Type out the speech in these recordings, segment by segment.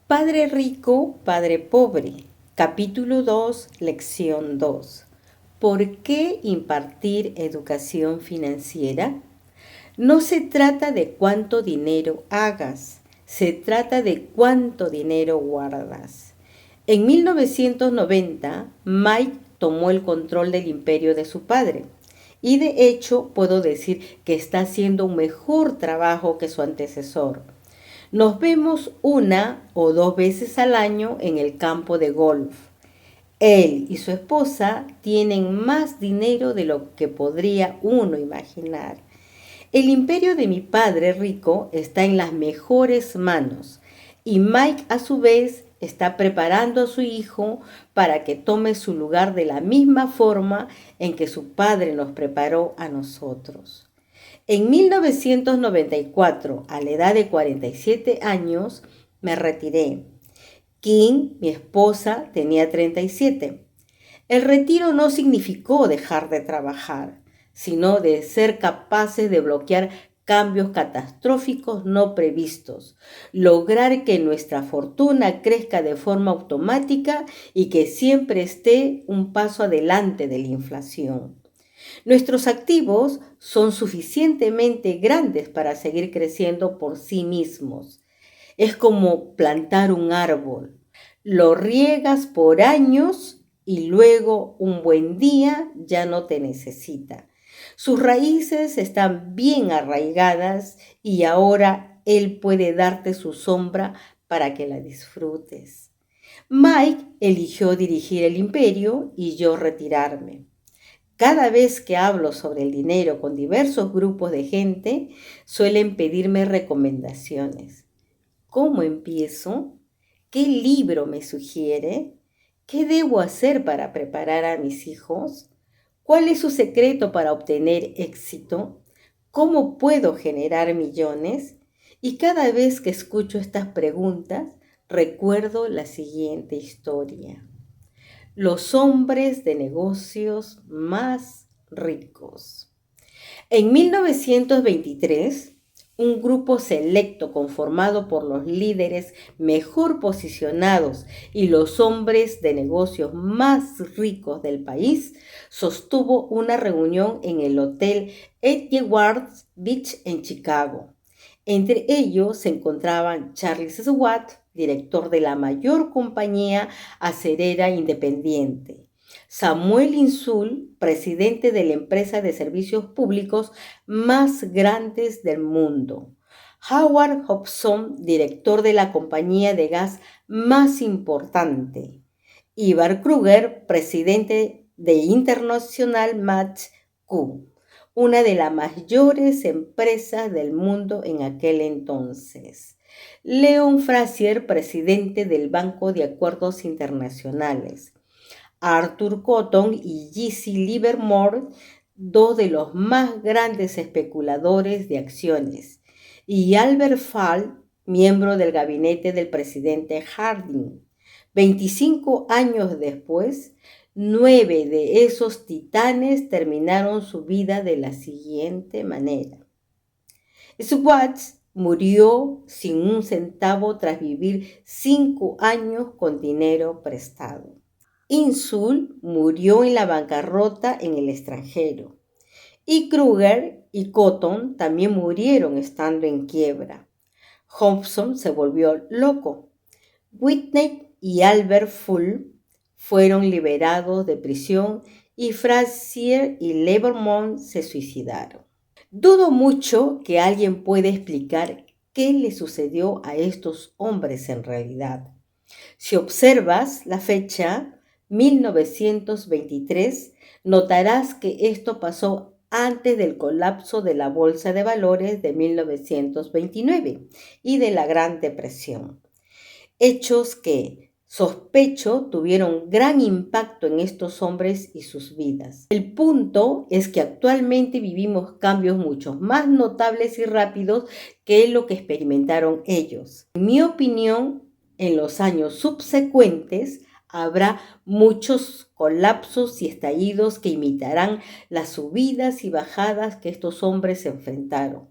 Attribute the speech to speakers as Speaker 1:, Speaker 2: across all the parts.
Speaker 1: Padre rico, padre pobre. Capítulo 2, lección 2. ¿Por qué impartir educación financiera? No se trata de cuánto dinero hagas, se trata de cuánto dinero guardas. En 1990, Mike tomó el control del imperio de su padre. Y de hecho puedo decir que está haciendo un mejor trabajo que su antecesor. Nos vemos una o dos veces al año en el campo de golf. Él y su esposa tienen más dinero de lo que podría uno imaginar. El imperio de mi padre rico está en las mejores manos y Mike a su vez está preparando a su hijo para que tome su lugar de la misma forma en que su padre nos preparó a nosotros. En 1994, a la edad de 47 años, me retiré. Kim, mi esposa, tenía 37. El retiro no significó dejar de trabajar, sino de ser capaces de bloquear cambios catastróficos no previstos, lograr que nuestra fortuna crezca de forma automática y que siempre esté un paso adelante de la inflación. Nuestros activos son suficientemente grandes para seguir creciendo por sí mismos. Es como plantar un árbol. Lo riegas por años y luego un buen día ya no te necesita. Sus raíces están bien arraigadas y ahora él puede darte su sombra para que la disfrutes. Mike eligió dirigir el imperio y yo retirarme. Cada vez que hablo sobre el dinero con diversos grupos de gente, suelen pedirme recomendaciones. ¿Cómo empiezo? ¿Qué libro me sugiere? ¿Qué debo hacer para preparar a mis hijos? ¿Cuál es su secreto para obtener éxito? ¿Cómo puedo generar millones? Y cada vez que escucho estas preguntas, recuerdo la siguiente historia. Los hombres de negocios más ricos. En 1923, un grupo selecto conformado por los líderes mejor posicionados y los hombres de negocios más ricos del país sostuvo una reunión en el Hotel Edgewater Beach en Chicago. Entre ellos se encontraban Charles Schwab, director de la mayor compañía acerera independiente; Samuel Insull, presidente de la empresa de servicios públicos más grandes del mundo; Howard Hobson, director de la compañía de gas más importante; Ivar Kruger, presidente de International Match Q, una de las mayores empresas del mundo en aquel entonces; Leon Fraser, presidente del Banco de Acuerdos Internacionales; Arthur Cotton y Jesse Livermore, dos de los más grandes especuladores de acciones; y Albert Fall, miembro del gabinete del presidente Harding. 25 años después, 9 de esos titanes terminaron su vida de la siguiente manera. Schwartz murió sin un centavo tras vivir 5 años con dinero prestado. Insull murió en la bancarrota en el extranjero. Y Kruger y Cotton también murieron estando en quiebra. Hobson se volvió loco. Whitney y Albert Full fueron liberados de prisión y Frazier y Livermore se suicidaron. Dudo mucho que alguien pueda explicar qué le sucedió a estos hombres en realidad. Si observas la fecha 1923, notarás que esto pasó antes del colapso de la Bolsa de Valores de 1929 y de la Gran Depresión. Hechos que, sospecho, tuvieron gran impacto en estos hombres y sus vidas. El punto es que actualmente vivimos cambios mucho más notables y rápidos que lo que experimentaron ellos. En mi opinión, en los años subsecuentes habrá muchos colapsos y estallidos que imitarán las subidas y bajadas que estos hombres enfrentaron.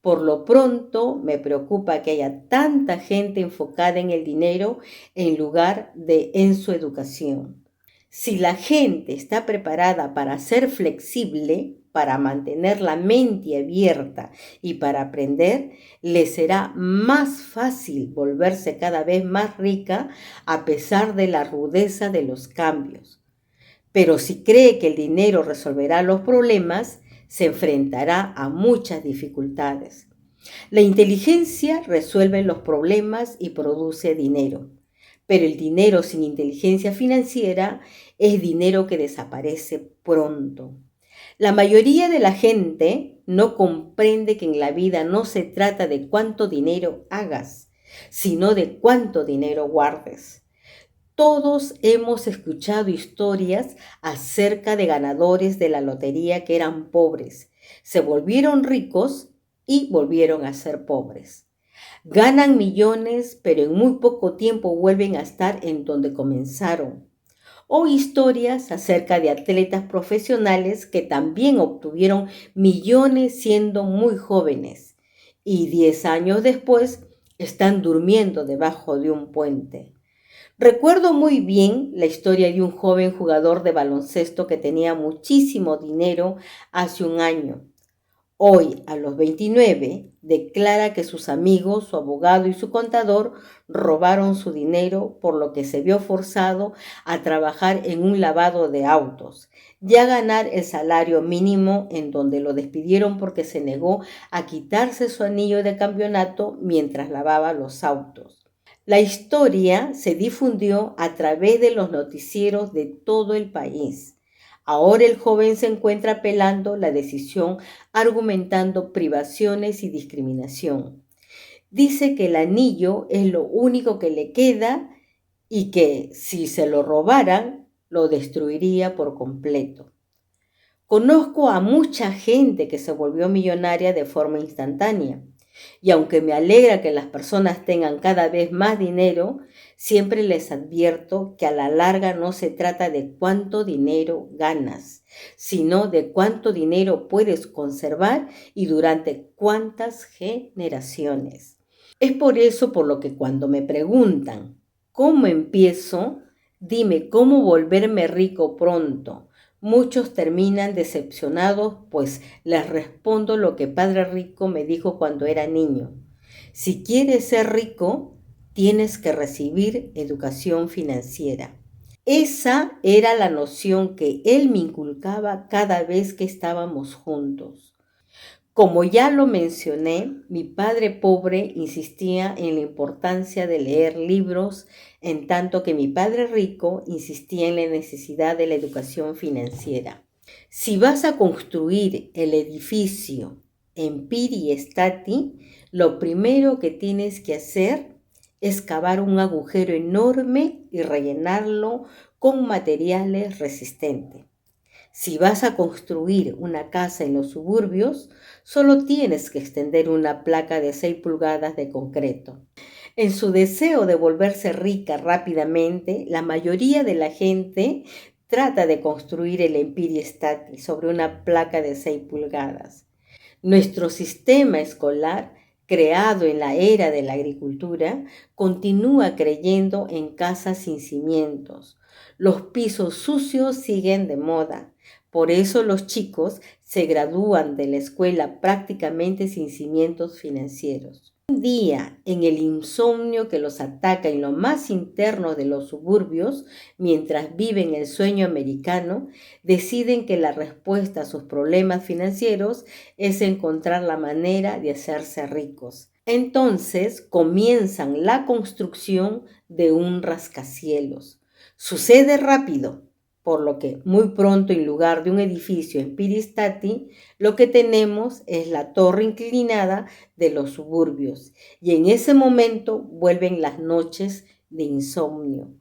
Speaker 1: Por lo pronto, me preocupa que haya tanta gente enfocada en el dinero en lugar de en su educación. Si la gente está preparada para ser flexible, para mantener la mente abierta y para aprender, le será más fácil volverse cada vez más rica a pesar de la rudeza de los cambios. Pero si cree que el dinero resolverá los problemas, se enfrentará a muchas dificultades. La inteligencia resuelve los problemas y produce dinero, pero el dinero sin inteligencia financiera es dinero que desaparece pronto. La mayoría de la gente no comprende que en la vida no se trata de cuánto dinero hagas, sino de cuánto dinero guardes. Todos hemos escuchado historias acerca de ganadores de la lotería que eran pobres, se volvieron ricos y volvieron a ser pobres. Ganan millones, pero en muy poco tiempo vuelven a estar en donde comenzaron. O historias acerca de atletas profesionales que también obtuvieron millones siendo muy jóvenes y 10 años después están durmiendo debajo de un puente. Recuerdo muy bien la historia de un joven jugador de baloncesto que tenía muchísimo dinero hace un año. Hoy, a los 29, declara que sus amigos, su abogado y su contador robaron su dinero, por lo que se vio forzado a trabajar en un lavado de autos y a ganar el salario mínimo, en donde lo despidieron porque se negó a quitarse su anillo de campeonato mientras lavaba los autos. La historia se difundió a través de los noticieros de todo el país. Ahora el joven se encuentra apelando la decisión, argumentando privaciones y discriminación. Dice que el anillo es lo único que le queda y que si se lo robaran, lo destruiría por completo. Conozco a mucha gente que se volvió millonaria de forma instantánea. Y aunque me alegra que las personas tengan cada vez más dinero, siempre les advierto que a la larga no se trata de cuánto dinero ganas, sino de cuánto dinero puedes conservar y durante cuántas generaciones. Es por eso por lo que cuando me preguntan, ¿cómo empiezo? Dime cómo volverme rico pronto. Muchos terminan decepcionados, pues les respondo lo que Padre Rico me dijo cuando era niño. Si quieres ser rico, tienes que recibir educación financiera. Esa era la noción que él me inculcaba cada vez que estábamos juntos. Como ya lo mencioné, mi padre pobre insistía en la importancia de leer libros, en tanto que mi padre rico insistía en la necesidad de la educación financiera. Si vas a construir el edificio en Piri Stati, lo primero que tienes que hacer es cavar un agujero enorme y rellenarlo con materiales resistentes. Si vas a construir una casa en los suburbios, solo tienes que extender una placa de 6 pulgadas de concreto. En su deseo de volverse rica rápidamente, la mayoría de la gente trata de construir el Empire State sobre una placa de 6 pulgadas. Nuestro sistema escolar, creado en la era de la agricultura, continúa creyendo en casas sin cimientos. Los pisos sucios siguen de moda. Por eso los chicos se gradúan de la escuela prácticamente sin cimientos financieros. Un día, en el insomnio que los ataca en lo más interno de los suburbios, mientras viven el sueño americano, deciden que la respuesta a sus problemas financieros es encontrar la manera de hacerse ricos. Entonces comienzan la construcción de un rascacielos. Sucede rápido, por lo que muy pronto en lugar de un edificio en Piristati, lo que tenemos es la torre inclinada de los suburbios. Y en ese momento vuelven las noches de insomnio.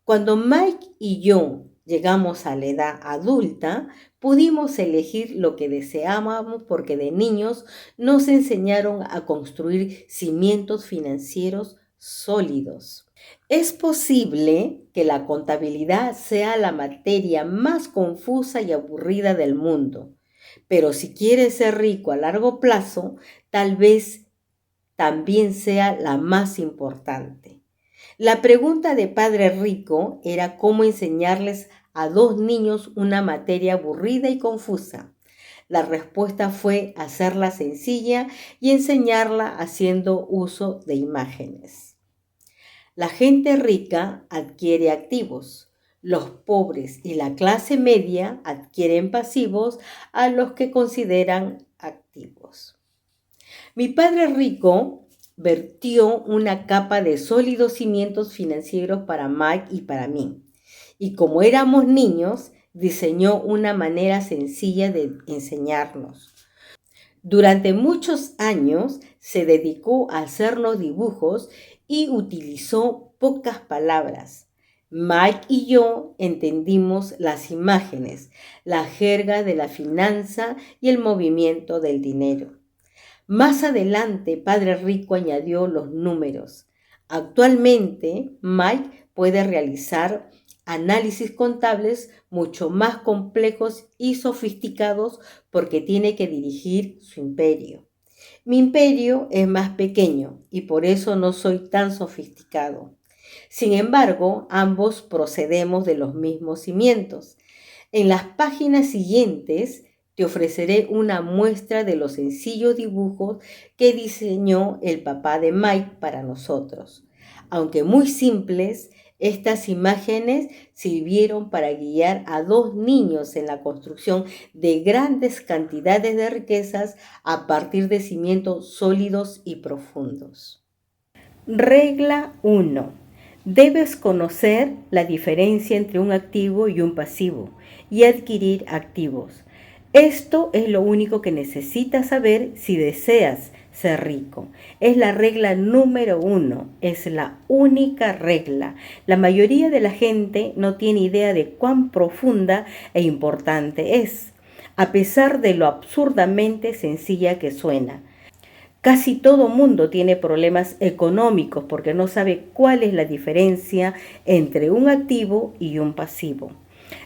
Speaker 1: Cuando Mike y yo llegamos a la edad adulta, pudimos elegir lo que deseábamos porque de niños nos enseñaron a construir cimientos financieros sólidos. Es posible que la contabilidad sea la materia más confusa y aburrida del mundo, Pero si quieres ser rico a largo plazo, tal vez también sea la más importante. La pregunta de Padre Rico era cómo enseñarles a dos niños una materia aburrida y confusa. La respuesta fue hacerla sencilla y enseñarla haciendo uso de imágenes. La gente rica adquiere activos. Los pobres y la clase media adquieren pasivos a los que consideran activos. Mi padre rico vertió una capa de sólidos cimientos financieros para Mike y para mí. Y como éramos niños, diseñó una manera sencilla de enseñarnos. Durante muchos años se dedicó a hacernos dibujos y utilizó pocas palabras. Mike y yo entendimos las imágenes, la jerga de la finanza y el movimiento del dinero. Más adelante, Padre Rico añadió los números. Actualmente, Mike puede realizar análisis contables mucho más complejos y sofisticados porque tiene que dirigir su imperio. Mi imperio es más pequeño y por eso no soy tan sofisticado. Sin embargo, ambos procedemos de los mismos cimientos. En las páginas siguientes te ofreceré una muestra de los sencillos dibujos que diseñó el papá de Mike para nosotros. Aunque muy simples, estas imágenes sirvieron para guiar a dos niños en la construcción de grandes cantidades de riquezas a partir de cimientos sólidos y profundos. Regla 1. Debes conocer la diferencia entre un activo y un pasivo y adquirir activos. Esto es lo único que necesitas saber si deseas ser rico. Es la regla número 1, es la única regla. La mayoría de la gente no tiene idea de cuán profunda e importante es, a pesar de lo absurdamente sencilla que suena. Casi todo mundo tiene problemas económicos porque no sabe cuál es la diferencia entre un activo y un pasivo.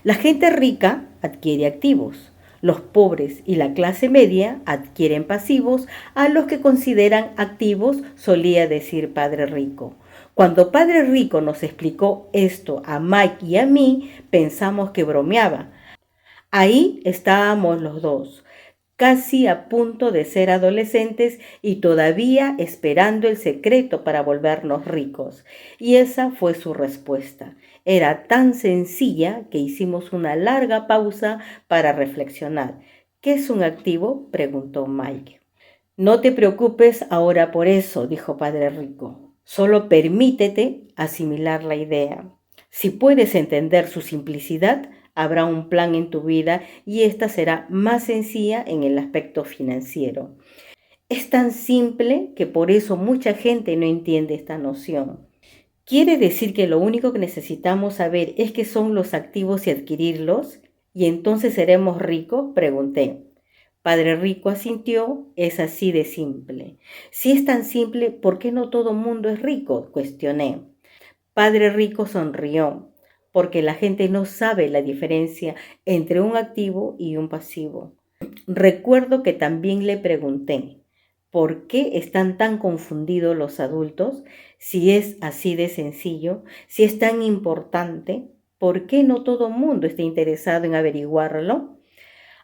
Speaker 1: La gente rica adquiere activos. Los pobres y la clase media adquieren pasivos a los que consideran activos, solía decir Padre Rico. Cuando Padre Rico nos explicó esto a Mike y a mí, pensamos que bromeaba. Ahí estábamos los dos, casi a punto de ser adolescentes y todavía esperando el secreto para volvernos ricos. Y esa fue su respuesta. Era tan sencilla que hicimos una larga pausa para reflexionar. ¿Qué es un activo?, preguntó Mike. No te preocupes ahora por eso, dijo Padre Rico. Solo permítete asimilar la idea. Si puedes entender su simplicidad, habrá un plan en tu vida y esta será más sencilla en el aspecto financiero. Es tan simple que por eso mucha gente no entiende esta noción. ¿Quiere decir que lo único que necesitamos saber es qué son los activos y adquirirlos? ¿Y entonces seremos ricos?, pregunté. Padre Rico asintió, es así de simple. Si es tan simple, ¿por qué no todo mundo es rico?, cuestioné. Padre Rico sonrió, porque la gente no sabe la diferencia entre un activo y un pasivo. Recuerdo que también le pregunté, ¿por qué están tan confundidos los adultos? Si es así de sencillo, si es tan importante, ¿por qué no todo el mundo está interesado en averiguarlo?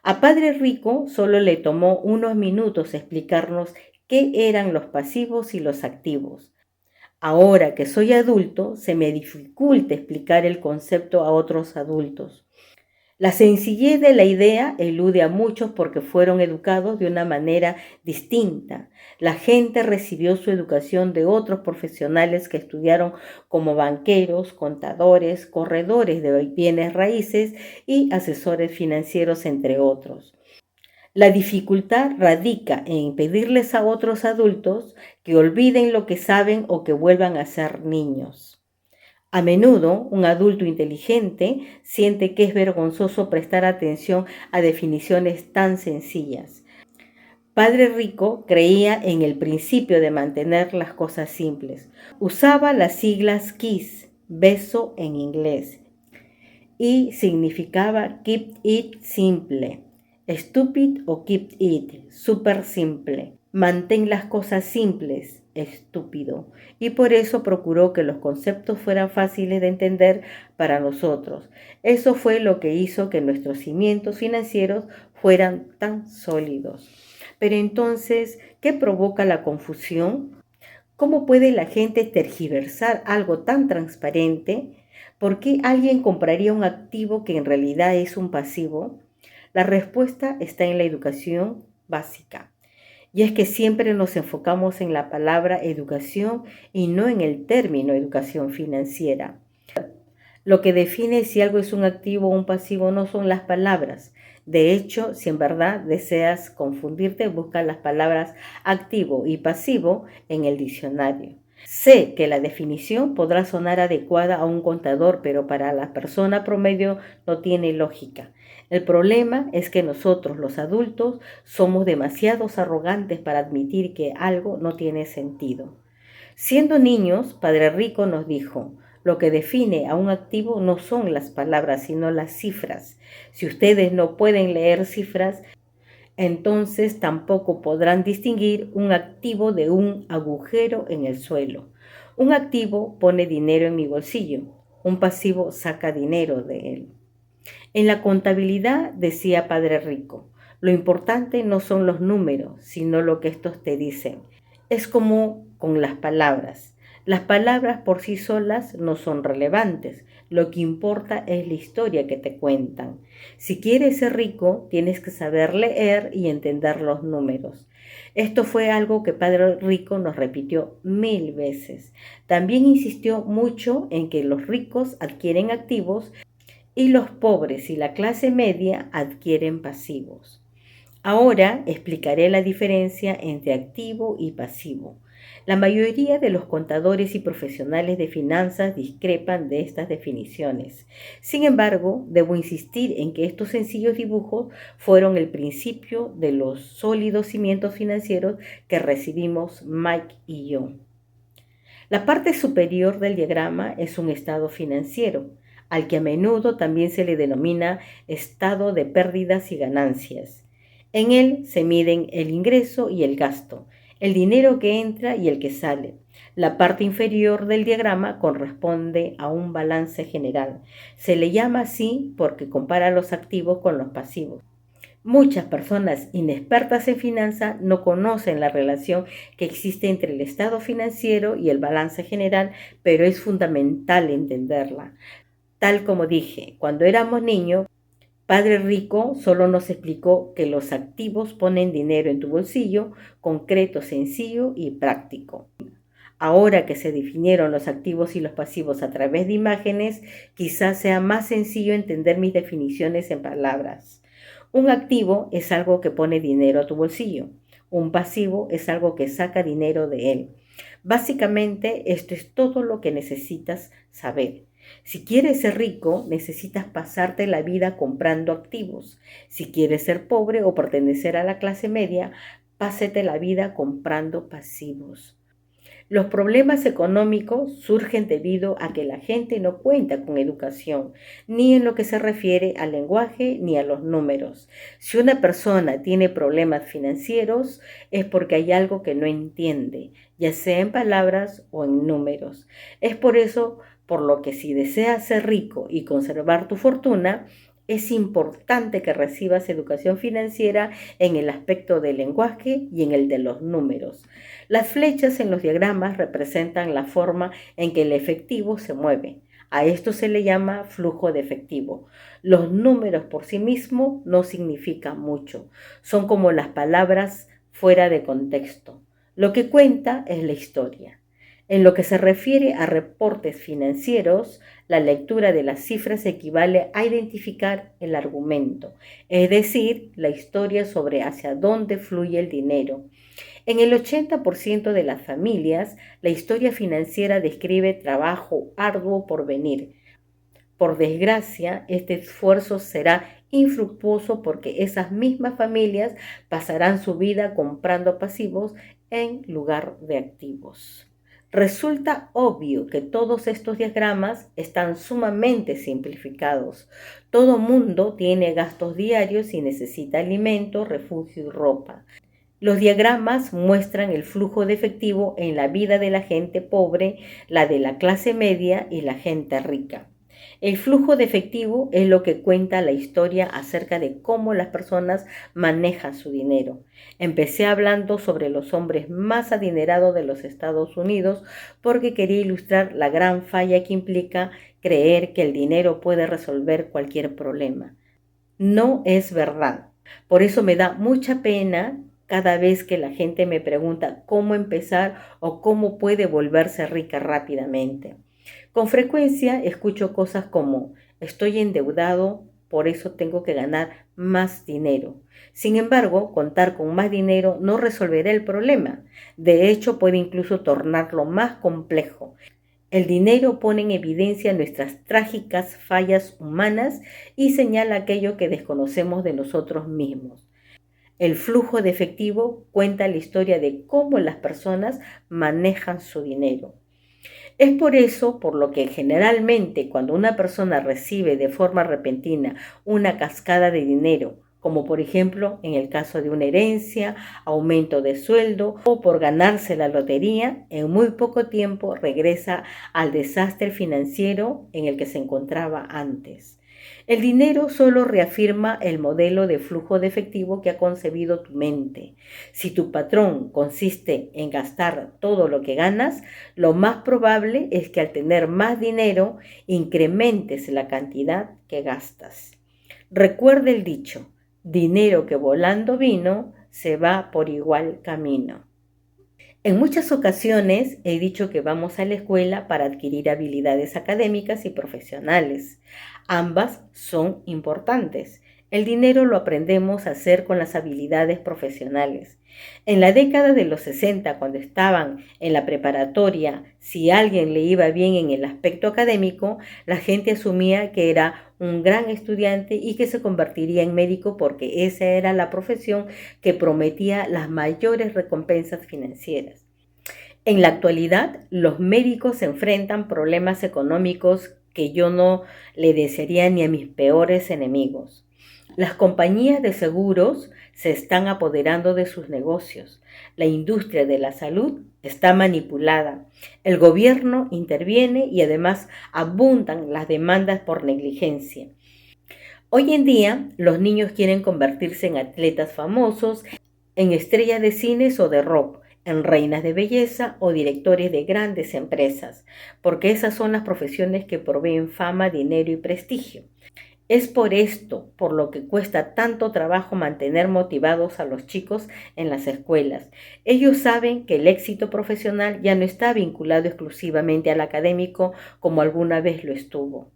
Speaker 1: A Padre Rico solo le tomó unos minutos explicarnos qué eran los pasivos y los activos. Ahora que soy adulto, se me dificulta explicar el concepto a otros adultos. La sencillez de la idea elude a muchos porque fueron educados de una manera distinta. La gente recibió su educación de otros profesionales que estudiaron como banqueros, contadores, corredores de bienes raíces y asesores financieros, entre otros. La dificultad radica en pedirles a otros adultos que olviden lo que saben o que vuelvan a ser niños. A menudo, un adulto inteligente siente que es vergonzoso prestar atención a definiciones tan sencillas. Padre Rico creía en el principio de mantener las cosas simples. Usaba las siglas KISS, beso en inglés, y significaba Keep It Simple. Stupid o keep it, súper simple. Mantén las cosas simples, estúpido. Y por eso procuró que los conceptos fueran fáciles de entender para nosotros. Eso fue lo que hizo que nuestros cimientos financieros fueran tan sólidos. Pero entonces, ¿qué provoca la confusión? ¿Cómo puede la gente tergiversar algo tan transparente? ¿Por qué alguien compraría un activo que en realidad es un pasivo? La respuesta está en la educación básica. Y es que siempre nos enfocamos en la palabra educación y no en el término educación financiera. Lo que define si algo es un activo o un pasivo no son las palabras. De hecho, si en verdad deseas confundirte, busca las palabras activo y pasivo en el diccionario. Sé que la definición podrá sonar adecuada a un contador, pero para la persona promedio no tiene lógica. El problema es que nosotros, los adultos, somos demasiados arrogantes para admitir que algo no tiene sentido. Siendo niños, Padre Rico nos dijo, lo que define a un activo no son las palabras, sino las cifras. Si ustedes no pueden leer cifras, entonces tampoco podrán distinguir un activo de un agujero en el suelo. Un activo pone dinero en mi bolsillo, un pasivo saca dinero de él. En la contabilidad, decía Padre Rico, lo importante no son los números, sino lo que estos te dicen. Es como con las palabras. Las palabras por sí solas no son relevantes. Lo que importa es la historia que te cuentan. Si quieres ser rico, tienes que saber leer y entender los números. Esto fue algo que Padre Rico nos repitió 1000 veces. También insistió mucho en que los ricos adquieren activos y los pobres y la clase media adquieren pasivos. Ahora explicaré la diferencia entre activo y pasivo. La mayoría de los contadores y profesionales de finanzas discrepan de estas definiciones. Sin embargo, debo insistir en que estos sencillos dibujos fueron el principio de los sólidos cimientos financieros que recibimos Mike y yo. La parte superior del diagrama es un estado financiero, al que a menudo también se le denomina estado de pérdidas y ganancias. En él se miden el ingreso y el gasto, el dinero que entra y el que sale. La parte inferior del diagrama corresponde a un balance general. Se le llama así porque compara los activos con los pasivos. Muchas personas inexpertas en finanzas no conocen la relación que existe entre el estado financiero y el balance general, pero es fundamental entenderla. Tal como dije, cuando éramos niños, Padre Rico solo nos explicó que los activos ponen dinero en tu bolsillo, concreto, sencillo y práctico. Ahora que se definieron los activos y los pasivos a través de imágenes, quizás sea más sencillo entender mis definiciones en palabras. Un activo es algo que pone dinero a tu bolsillo. Un pasivo es algo que saca dinero de él. Básicamente, esto es todo lo que necesitas saber. Si quieres ser rico, necesitas pasarte la vida comprando activos. Si quieres ser pobre o pertenecer a la clase media, pásate la vida comprando pasivos. Los problemas económicos surgen debido a que la gente no cuenta con educación, ni en lo que se refiere al lenguaje ni a los números. Si una persona tiene problemas financieros, es porque hay algo que no entiende, ya sea en palabras o en números. Es por eso por lo que si deseas ser rico y conservar tu fortuna, es importante que recibas educación financiera en el aspecto del lenguaje y en el de los números. Las flechas en los diagramas representan la forma en que el efectivo se mueve. A esto se le llama flujo de efectivo. Los números por sí mismos no significan mucho. Son como las palabras fuera de contexto. Lo que cuenta es la historia. En lo que se refiere a reportes financieros, la lectura de las cifras equivale a identificar el argumento, es decir, la historia sobre hacia dónde fluye el dinero. En el 80% de las familias, la historia financiera describe trabajo arduo por venir. Por desgracia, este esfuerzo será infructuoso porque esas mismas familias pasarán su vida comprando pasivos en lugar de activos. Resulta obvio que todos estos diagramas están sumamente simplificados. Todo mundo tiene gastos diarios y necesita alimento, refugio y ropa. Los diagramas muestran el flujo de efectivo en la vida de la gente pobre, la de la clase media y la gente rica. El flujo de efectivo es lo que cuenta la historia acerca de cómo las personas manejan su dinero. Empecé hablando sobre los hombres más adinerados de los Estados Unidos porque quería ilustrar la gran falla que implica creer que el dinero puede resolver cualquier problema. No es verdad. Por eso me da mucha pena cada vez que la gente me pregunta cómo empezar o cómo puede volverse rica rápidamente. Con frecuencia escucho cosas como estoy endeudado, por eso tengo que ganar más dinero. Sin embargo, contar con más dinero no resolverá el problema. De hecho, puede incluso tornarlo más complejo. El dinero pone en evidencia nuestras trágicas fallas humanas y señala aquello que desconocemos de nosotros mismos. El flujo de efectivo cuenta la historia de cómo las personas manejan su dinero. Es por eso por lo que generalmente cuando una persona recibe de forma repentina una cascada de dinero, como por ejemplo en el caso de una herencia, aumento de sueldo o por ganarse la lotería, en muy poco tiempo regresa al desastre financiero en el que se encontraba antes. El dinero solo reafirma el modelo de flujo de efectivo que ha concebido tu mente. Si tu patrón consiste en gastar todo lo que ganas, lo más probable es que al tener más dinero incrementes la cantidad que gastas. Recuerda el dicho, dinero que volando vino, se va por igual camino. En muchas ocasiones he dicho que vamos a la escuela para adquirir habilidades académicas y profesionales. Ambas son importantes. El dinero lo aprendemos a hacer con las habilidades profesionales. En la década de los 60, cuando estaban en la preparatoria, si a alguien le iba bien en el aspecto académico, la gente asumía que era un gran estudiante y que se convertiría en médico porque esa era la profesión que prometía las mayores recompensas financieras. En la actualidad, los médicos se enfrentan problemas económicos que yo no le desearía ni a mis peores enemigos. Las compañías de seguros se están apoderando de sus negocios. La industria de la salud está manipulada. El gobierno interviene y además abundan las demandas por negligencia. Hoy en día, los niños quieren convertirse en atletas famosos, en estrellas de cines o de rock, en reinas de belleza o directores de grandes empresas, porque esas son las profesiones que proveen fama, dinero y prestigio. Es por esto, por lo que cuesta tanto trabajo mantener motivados a los chicos en las escuelas. Ellos saben que el éxito profesional ya no está vinculado exclusivamente al académico como alguna vez lo estuvo.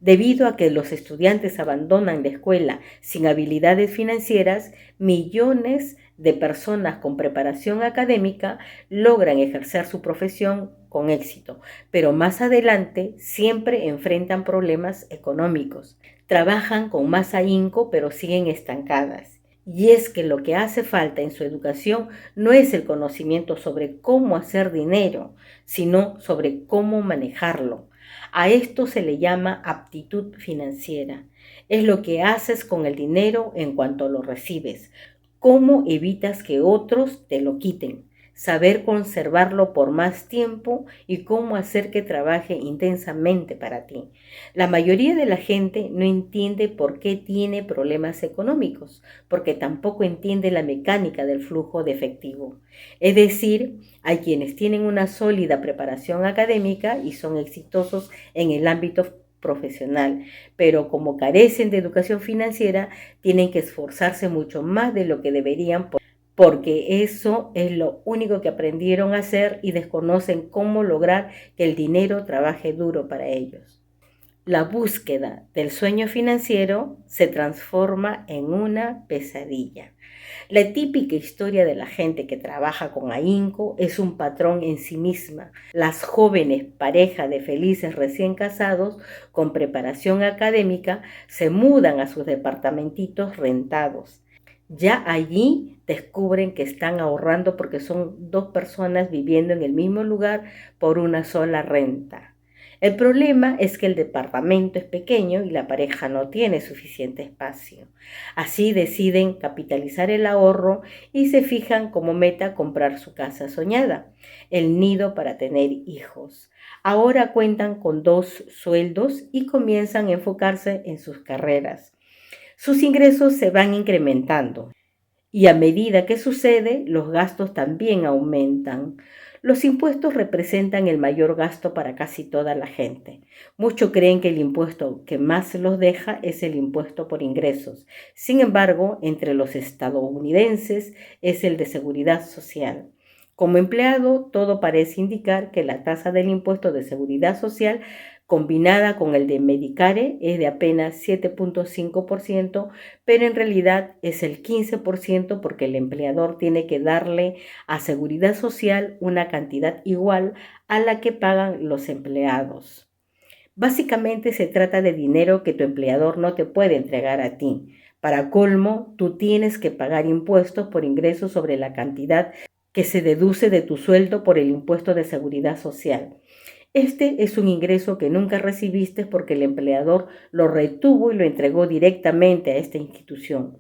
Speaker 1: Debido a que los estudiantes abandonan la escuela sin habilidades financieras, millones de personas con preparación académica logran ejercer su profesión con éxito, pero más adelante siempre enfrentan problemas económicos. Trabajan con más ahínco, pero siguen estancadas. Y es que lo que hace falta en su educación no es el conocimiento sobre cómo hacer dinero, sino sobre cómo manejarlo. A esto se le llama aptitud financiera. Es lo que haces con el dinero en cuanto lo recibes. Cómo evitas que otros te lo quiten. Saber conservarlo por más tiempo y cómo hacer que trabaje intensamente para ti. La mayoría de la gente no entiende por qué tiene problemas económicos, porque tampoco entiende la mecánica del flujo de efectivo. Es decir, hay quienes tienen una sólida preparación académica y son exitosos en el ámbito profesional, pero como carecen de educación financiera, tienen que esforzarse mucho más de lo que deberían porque eso es lo único que aprendieron a hacer y desconocen cómo lograr que el dinero trabaje duro para ellos. La búsqueda del sueño financiero se transforma en una pesadilla. La típica historia de la gente que trabaja con ahínco es un patrón en sí misma. Las jóvenes parejas de felices recién casados con preparación académica se mudan a sus departamentitos rentados. Ya allí descubren que están ahorrando porque son dos personas viviendo en el mismo lugar por una sola renta. El problema es que el departamento es pequeño y la pareja no tiene suficiente espacio. Así deciden capitalizar el ahorro y se fijan como meta comprar su casa soñada, el nido para tener hijos. Ahora cuentan con 2 sueldos y comienzan a enfocarse en sus carreras. Sus ingresos se van incrementando y a medida que sucede, los gastos también aumentan. Los impuestos representan el mayor gasto para casi toda la gente. Muchos creen que el impuesto que más los deja es el impuesto por ingresos. Sin embargo, entre los estadounidenses es el de seguridad social. Como empleado, todo parece indicar que la tasa del impuesto de seguridad social combinada con el de Medicare es de apenas 7.5%, pero en realidad es el 15% porque el empleador tiene que darle a seguridad social una cantidad igual a la que pagan los empleados. Básicamente se trata de dinero que tu empleador no te puede entregar a ti. Para colmo, tú tienes que pagar impuestos por ingresos sobre la cantidad que se deduce de tu sueldo por el impuesto de seguridad social. Este es un ingreso que nunca recibiste porque el empleador lo retuvo y lo entregó directamente a esta institución.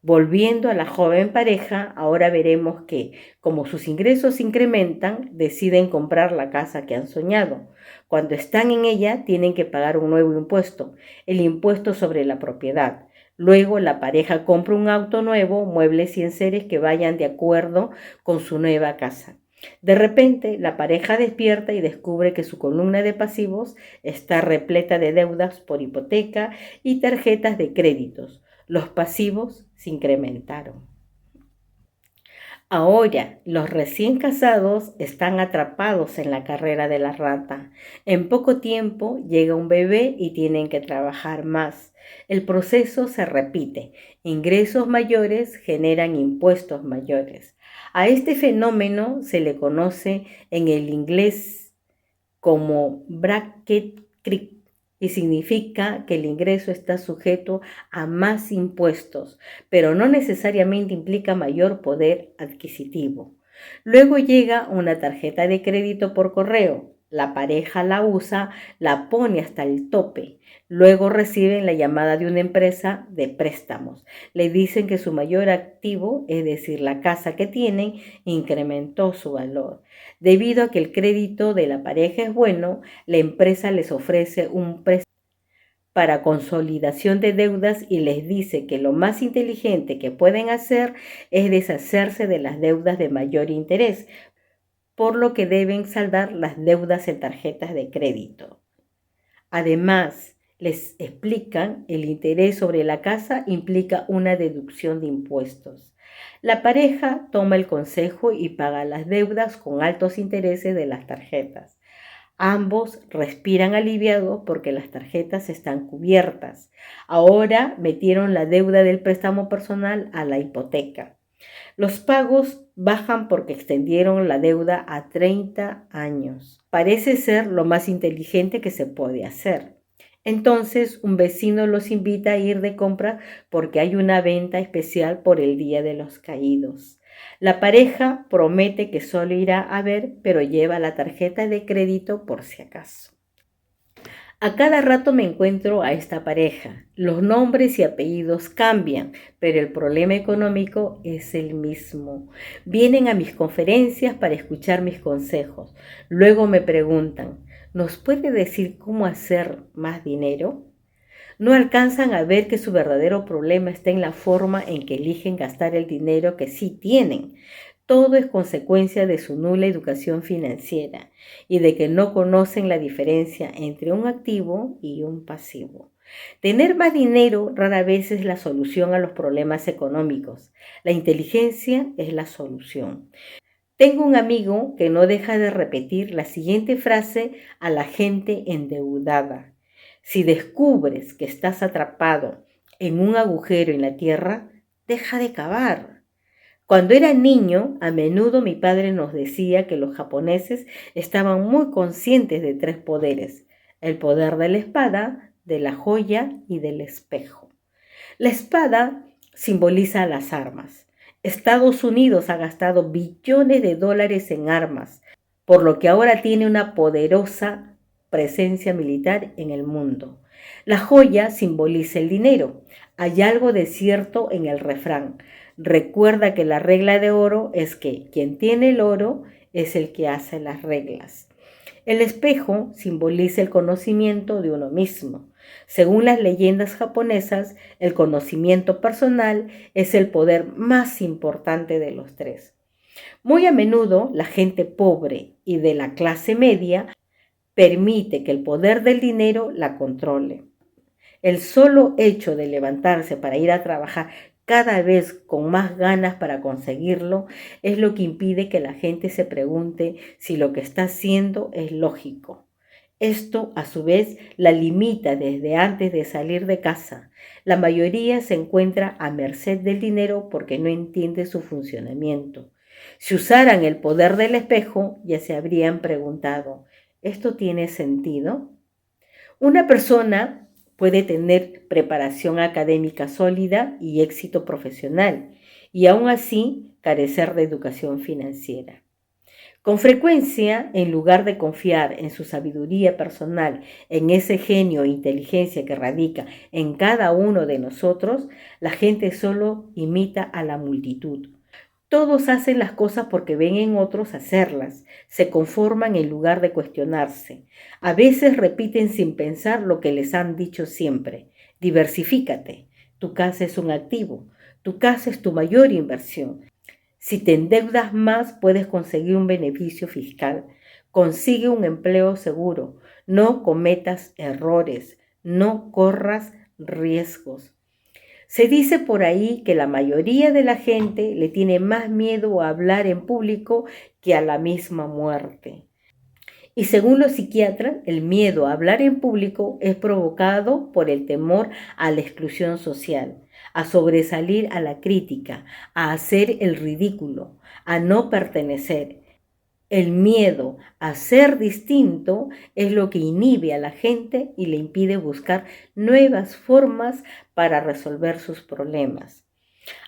Speaker 1: Volviendo a la joven pareja, ahora veremos que, como sus ingresos incrementan, deciden comprar la casa que han soñado. Cuando están en ella, tienen que pagar un nuevo impuesto, el impuesto sobre la propiedad. Luego, la pareja compra un auto nuevo, muebles y enseres que vayan de acuerdo con su nueva casa. De repente, la pareja despierta y descubre que su columna de pasivos está repleta de deudas por hipoteca y tarjetas de créditos. Los pasivos se incrementaron. Ahora, los recién casados están atrapados en la carrera de la rata. En poco tiempo llega un bebé y tienen que trabajar más. El proceso se repite. Ingresos mayores generan impuestos mayores. A este fenómeno se le conoce en el inglés como bracket creep y significa que el ingreso está sujeto a más impuestos, pero no necesariamente implica mayor poder adquisitivo. Luego llega una tarjeta de crédito por correo. La pareja la usa, la pone hasta el tope. Luego reciben la llamada de una empresa de préstamos. Le dicen que su mayor activo, es decir, la casa que tienen, incrementó su valor. Debido a que el crédito de la pareja es bueno, la empresa les ofrece un préstamo para consolidación de deudas y les dice que lo más inteligente que pueden hacer es deshacerse de las deudas de mayor interés, por lo que deben saldar las deudas en tarjetas de crédito. Además, les explican el interés sobre la casa implica una deducción de impuestos. La pareja toma el consejo y paga las deudas con altos intereses de las tarjetas. Ambos respiran aliviados porque las tarjetas están cubiertas. Ahora metieron la deuda del préstamo personal a la hipoteca. Los pagos bajan porque extendieron la deuda a 30 años. Parece ser lo más inteligente que se puede hacer. Entonces, un vecino los invita a ir de compra porque hay una venta especial por el Día de los Caídos. La pareja promete que solo irá a ver, pero lleva la tarjeta de crédito por si acaso. A cada rato me encuentro a esta pareja. Los nombres y apellidos cambian, pero el problema económico es el mismo. Vienen a mis conferencias para escuchar mis consejos. Luego me preguntan, ¿nos puede decir cómo hacer más dinero? No alcanzan a ver que su verdadero problema está en la forma en que eligen gastar el dinero que sí tienen. Todo es consecuencia de su nula educación financiera y de que no conocen la diferencia entre un activo y un pasivo. Tener más dinero rara vez es la solución a los problemas económicos. La inteligencia es la solución. Tengo un amigo que no deja de repetir la siguiente frase a la gente endeudada. Si descubres que estás atrapado en un agujero en la tierra, deja de cavar. Cuando era niño, a menudo mi padre nos decía que los japoneses estaban muy conscientes de 3 poderes: el poder de la espada, de la joya y del espejo. La espada simboliza las armas. Estados Unidos ha gastado billones de dólares en armas, por lo que ahora tiene una poderosa presencia militar en el mundo. La joya simboliza el dinero. Hay algo de cierto en el refrán. Recuerda que la regla de oro es que quien tiene el oro es el que hace las reglas. El espejo simboliza el conocimiento de uno mismo. Según las leyendas japonesas, el conocimiento personal es el poder más importante de los tres. Muy a menudo, la gente pobre y de la clase media permite que el poder del dinero la controle. El solo hecho de levantarse para ir a trabajar cada vez con más ganas para conseguirlo es lo que impide que la gente se pregunte si lo que está haciendo es lógico. Esto, a su vez, la limita desde antes de salir de casa. La mayoría se encuentra a merced del dinero porque no entiende su funcionamiento. Si usaran el poder del espejo, ya se habrían preguntado, ¿esto tiene sentido? Una persona puede tener preparación académica sólida y éxito profesional, y aún así carecer de educación financiera. Con frecuencia, en lugar de confiar en su sabiduría personal, en ese genio e inteligencia que radica en cada uno de nosotros, la gente solo imita a la multitud. Todos hacen las cosas porque ven en otros hacerlas, se conforman en lugar de cuestionarse. A veces repiten sin pensar lo que les han dicho siempre. Diversifícate, tu casa es un activo, tu casa es tu mayor inversión. Si te endeudas más, puedes conseguir un beneficio fiscal. Consigue un empleo seguro. No cometas errores. No corras riesgos. Se dice por ahí que la mayoría de la gente le tiene más miedo a hablar en público que a la misma muerte. Y según los psiquiatras, el miedo a hablar en público es provocado por el temor a la exclusión social, a sobresalir a la crítica, a hacer el ridículo, a no pertenecer. El miedo a ser distinto es lo que inhibe a la gente y le impide buscar nuevas formas para resolver sus problemas.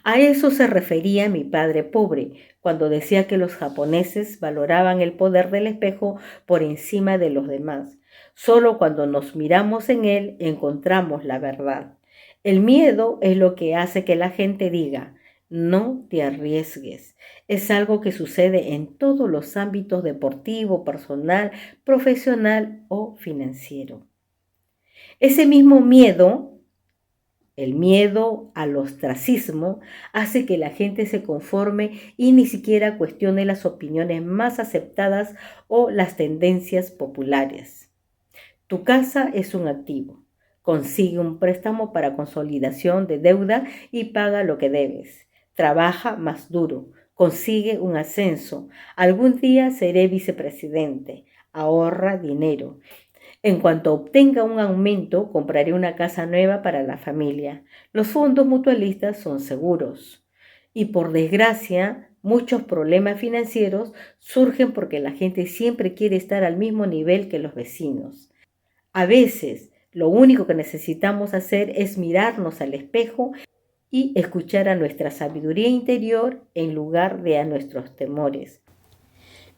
Speaker 1: A eso se refería mi padre pobre cuando decía que los japoneses valoraban el poder del espejo por encima de los demás. Solo cuando nos miramos en él encontramos la verdad. El miedo es lo que hace que la gente diga, no te arriesgues. Es algo que sucede en todos los ámbitos deportivo, personal, profesional o financiero. Ese mismo miedo, el miedo al ostracismo, hace que la gente se conforme y ni siquiera cuestione las opiniones más aceptadas o las tendencias populares. Tu casa es un activo. Consigue un préstamo para consolidación de deuda y paga lo que debes. Trabaja más duro. Consigue un ascenso. Algún día seré vicepresidente. Ahorra dinero. En cuanto obtenga un aumento, compraré una casa nueva para la familia. Los fondos mutualistas son seguros. Y por desgracia, muchos problemas financieros surgen porque la gente siempre quiere estar al mismo nivel que los vecinos. A veces, lo único que necesitamos hacer es mirarnos al espejo y escuchar a nuestra sabiduría interior en lugar de a nuestros temores.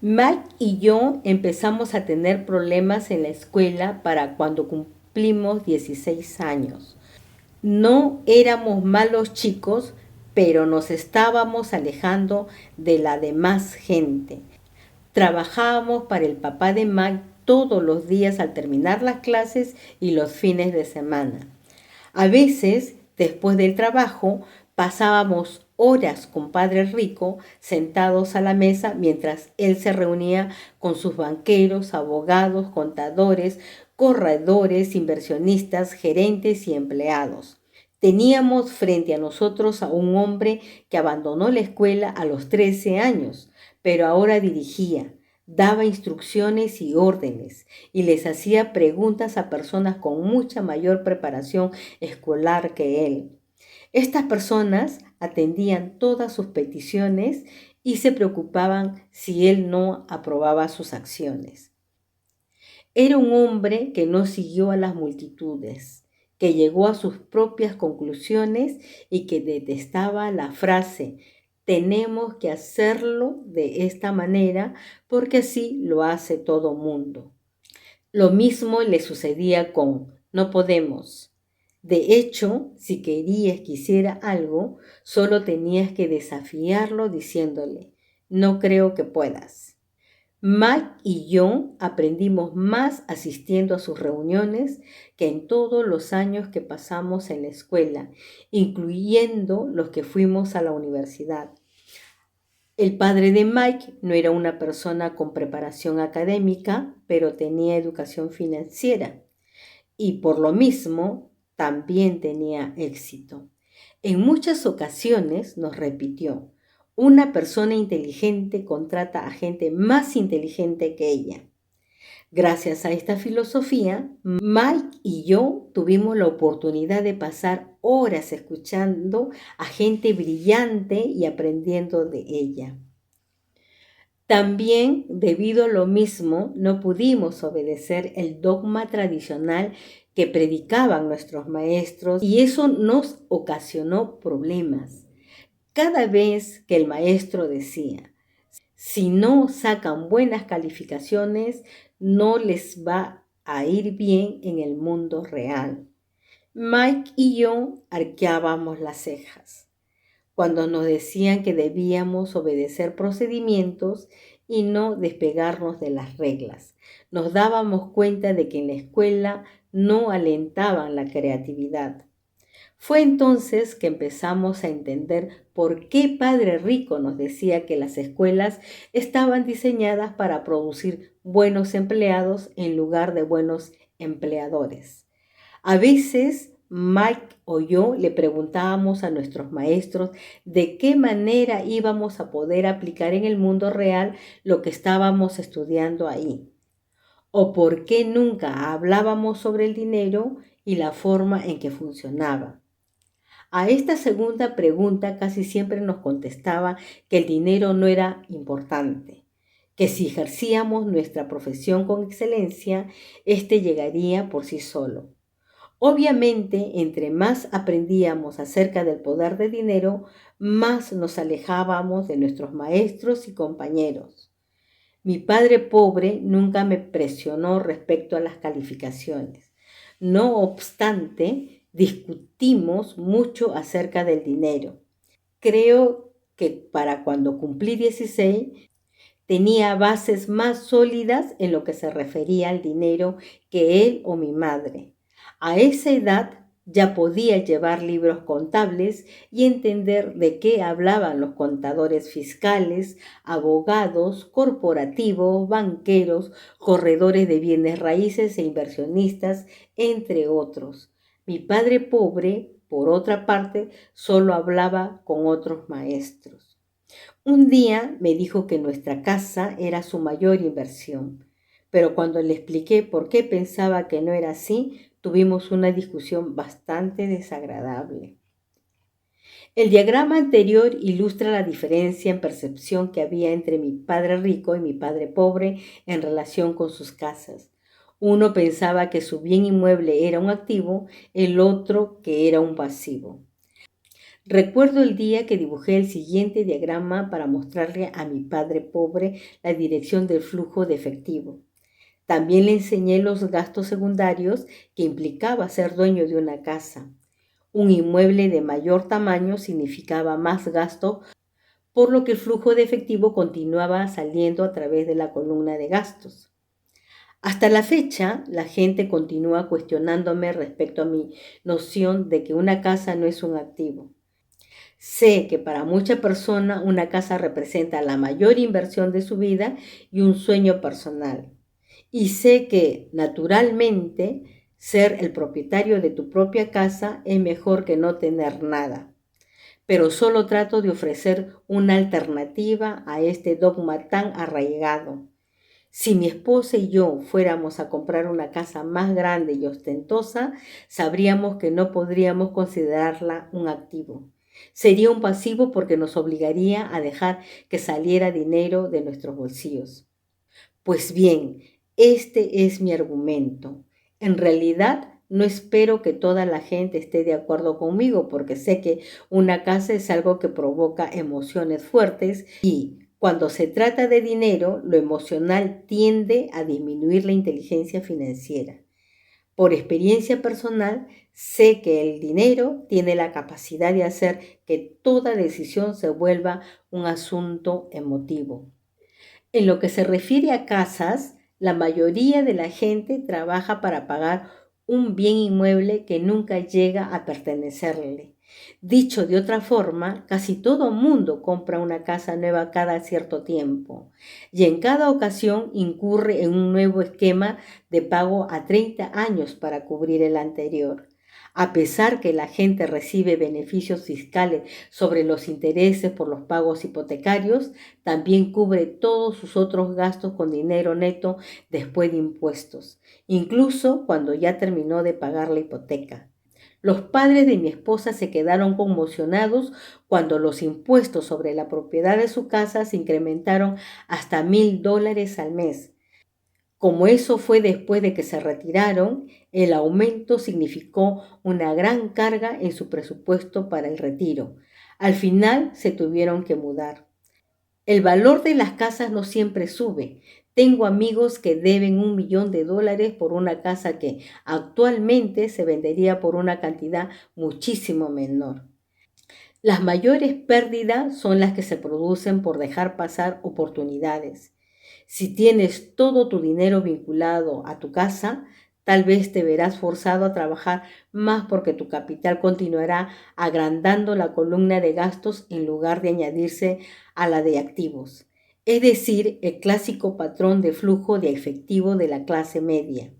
Speaker 1: Mike y yo empezamos a tener problemas en la escuela para cuando cumplimos 16 años. No éramos malos chicos, pero nos estábamos alejando de la demás gente. Trabajábamos para el papá de Mike todos los días al terminar las clases y los fines de semana. A veces, después del trabajo, pasábamos horas con Padre Rico sentados a la mesa mientras él se reunía con sus banqueros, abogados, contadores, corredores, inversionistas, gerentes y empleados. Teníamos frente a nosotros a un hombre que abandonó la escuela a los 13 años, pero ahora dirigía, daba instrucciones y órdenes y les hacía preguntas a personas con mucha mayor preparación escolar que él. Estas personas atendían todas sus peticiones y se preocupaban si él no aprobaba sus acciones. Era un hombre que no siguió a las multitudes, que llegó a sus propias conclusiones y que detestaba la frase tenemos que hacerlo de esta manera porque así lo hace todo mundo. Lo mismo le sucedía con no podemos. De hecho, si querías que hiciera algo, solo tenías que desafiarlo diciéndole, no creo que puedas. Mike y yo aprendimos más asistiendo a sus reuniones que en todos los años que pasamos en la escuela, incluyendo los que fuimos a la universidad. El padre de Mike no era una persona con preparación académica, pero tenía educación financiera y por lo mismo también tenía éxito. En muchas ocasiones nos repitió, una persona inteligente contrata a gente más inteligente que ella. Gracias a esta filosofía, Mike y yo tuvimos la oportunidad de pasar horas escuchando a gente brillante y aprendiendo de ella. También, debido a lo mismo, no pudimos obedecer el dogma tradicional que predicaban nuestros maestros y eso nos ocasionó problemas. Cada vez que el maestro decía, si no sacan buenas calificaciones, no les va a ir bien en el mundo real. Mike y yo arqueábamos las cejas cuando nos decían que debíamos obedecer procedimientos y no despegarnos de las reglas. Nos dábamos cuenta de que en la escuela no alentaban la creatividad. Fue entonces que empezamos a entender por qué Padre Rico nos decía que las escuelas estaban diseñadas para producir buenos empleados en lugar de buenos empleadores. A veces Mike o yo le preguntábamos a nuestros maestros de qué manera íbamos a poder aplicar en el mundo real lo que estábamos estudiando ahí, o por qué nunca hablábamos sobre el dinero y la forma en que funcionaba. A esta segunda pregunta casi siempre nos contestaba que el dinero no era importante, que si ejercíamos nuestra profesión con excelencia, éste llegaría por sí solo. Obviamente, entre más aprendíamos acerca del poder del dinero, más nos alejábamos de nuestros maestros y compañeros. Mi padre pobre nunca me presionó respecto a las calificaciones. No obstante, discutimos mucho acerca del dinero. Creo que para cuando cumplí 16, tenía bases más sólidas en lo que se refería al dinero que él o mi madre. A esa edad ya podía llevar libros contables y entender de qué hablaban los contadores fiscales, abogados, corporativos, banqueros, corredores de bienes raíces e inversionistas, entre otros. Mi padre pobre, por otra parte, solo hablaba con otros maestros. Un día me dijo que nuestra casa era su mayor inversión, pero cuando le expliqué por qué pensaba que no era así, tuvimos una discusión bastante desagradable. El diagrama anterior ilustra la diferencia en percepción que había entre mi padre rico y mi padre pobre en relación con sus casas. Uno pensaba que su bien inmueble era un activo, el otro que era un pasivo. Recuerdo el día que dibujé el siguiente diagrama para mostrarle a mi padre pobre la dirección del flujo de efectivo. También le enseñé los gastos secundarios que implicaba ser dueño de una casa. Un inmueble de mayor tamaño significaba más gasto, por lo que el flujo de efectivo continuaba saliendo a través de la columna de gastos. Hasta la fecha, la gente continúa cuestionándome respecto a mi noción de que una casa no es un activo. Sé que para mucha persona una casa representa la mayor inversión de su vida y un sueño personal. Y sé que, naturalmente, ser el propietario de tu propia casa es mejor que no tener nada. Pero solo trato de ofrecer una alternativa a este dogma tan arraigado. Si mi esposa y yo fuéramos a comprar una casa más grande y ostentosa, sabríamos que no podríamos considerarla un activo. Sería un pasivo porque nos obligaría a dejar que saliera dinero de nuestros bolsillos. Pues bien, este es mi argumento. En realidad, no espero que toda la gente esté de acuerdo conmigo porque sé que una casa es algo que provoca emociones fuertes y cuando se trata de dinero, lo emocional tiende a disminuir la inteligencia financiera. Por experiencia personal, sé que el dinero tiene la capacidad de hacer que toda decisión se vuelva un asunto emotivo. En lo que se refiere a casas, la mayoría de la gente trabaja para pagar un bien inmueble que nunca llega a pertenecerle. Dicho de otra forma, casi todo mundo compra una casa nueva cada cierto tiempo y en cada ocasión incurre en un nuevo esquema de pago a 30 años para cubrir el anterior. A pesar que la gente recibe beneficios fiscales sobre los intereses por los pagos hipotecarios, también cubre todos sus otros gastos con dinero neto después de impuestos, incluso cuando ya terminó de pagar la hipoteca. Los padres de mi esposa se quedaron conmocionados cuando los impuestos sobre la propiedad de su casa se incrementaron hasta $1,000 al mes. Como eso fue después de que se retiraron, el aumento significó una gran carga en su presupuesto para el retiro. Al final se tuvieron que mudar. El valor de las casas no siempre sube. Tengo amigos que deben $1,000,000 por una casa que actualmente se vendería por una cantidad muchísimo menor. Las mayores pérdidas son las que se producen por dejar pasar oportunidades. Si tienes todo tu dinero vinculado a tu casa, tal vez te verás forzado a trabajar más porque tu capital continuará agrandando la columna de gastos en lugar de añadirse a la de activos. Es decir, el clásico patrón de flujo de efectivo de la clase media.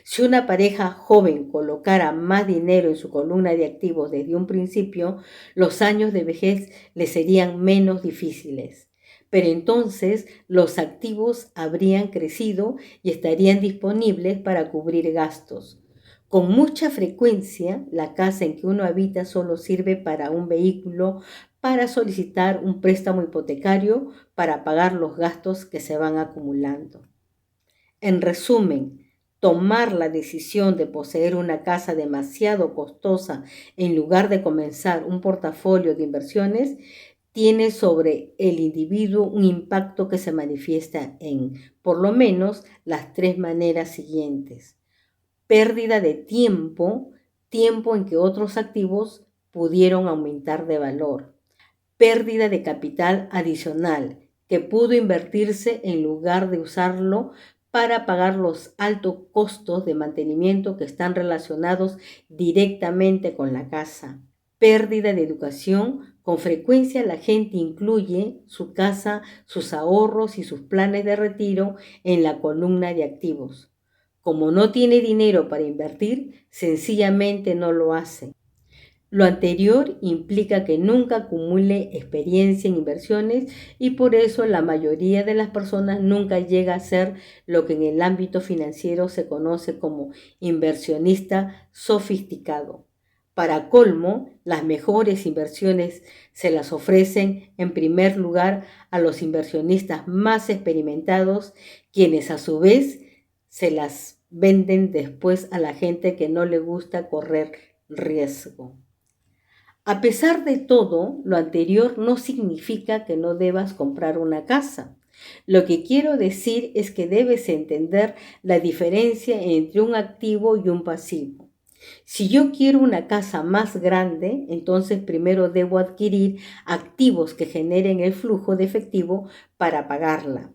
Speaker 1: Si una pareja joven colocara más dinero en su columna de activos desde un principio, los años de vejez le serían menos difíciles. Pero entonces los activos habrían crecido y estarían disponibles para cubrir gastos. Con mucha frecuencia, la casa en que uno habita solo sirve para un vehículo, para solicitar un préstamo hipotecario, para pagar los gastos que se van acumulando. En resumen, tomar la decisión de poseer una casa demasiado costosa en lugar de comenzar un portafolio de inversiones tiene sobre el individuo un impacto que se manifiesta en, por lo menos, las tres maneras siguientes. Pérdida de tiempo, tiempo en que otros activos pudieron aumentar de valor. Pérdida de capital adicional, que pudo invertirse en lugar de usarlo para pagar los altos costos de mantenimiento que están relacionados directamente con la casa. Pérdida de educación. Con frecuencia la gente incluye su casa, sus ahorros y sus planes de retiro en la columna de activos. Como no tiene dinero para invertir, sencillamente no lo hace. Lo anterior implica que nunca acumule experiencia en inversiones y por eso la mayoría de las personas nunca llega a ser lo que en el ámbito financiero se conoce como inversionista sofisticado. Para colmo, las mejores inversiones se las ofrecen en primer lugar a los inversionistas más experimentados, quienes a su vez se las venden después a la gente que no le gusta correr riesgo. A pesar de todo, lo anterior no significa que no debas comprar una casa. Lo que quiero decir es que debes entender la diferencia entre un activo y un pasivo. Si yo quiero una casa más grande, entonces primero debo adquirir activos que generen el flujo de efectivo para pagarla.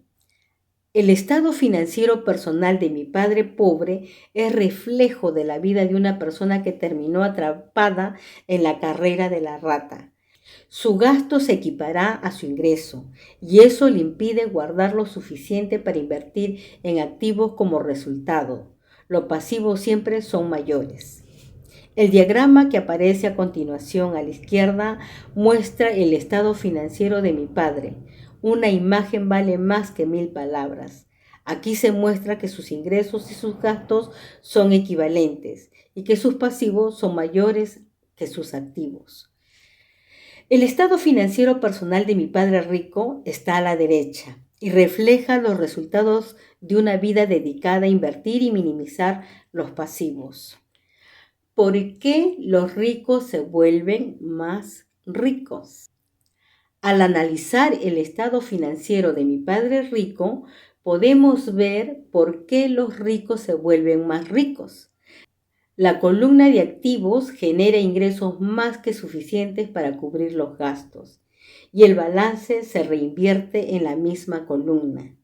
Speaker 1: El estado financiero personal de mi padre pobre es reflejo de la vida de una persona que terminó atrapada en la carrera de la rata. Su gasto se equipará a su ingreso y eso le impide guardar lo suficiente para invertir en activos como resultado. Los pasivos siempre son mayores. El diagrama que aparece a continuación a la izquierda muestra el estado financiero de mi padre. Una imagen vale más que 1,000 palabras. Aquí se muestra que sus ingresos y sus gastos son equivalentes y que sus pasivos son mayores que sus activos. El estado financiero personal de mi padre rico está a la derecha y refleja los resultados de una vida dedicada a invertir y minimizar los pasivos. ¿Por qué los ricos se vuelven más ricos? Al analizar el estado financiero de mi padre rico, podemos ver por qué los ricos se vuelven más ricos. La columna de activos genera ingresos más que suficientes para cubrir los gastos y el balance se reinvierte en la misma columna.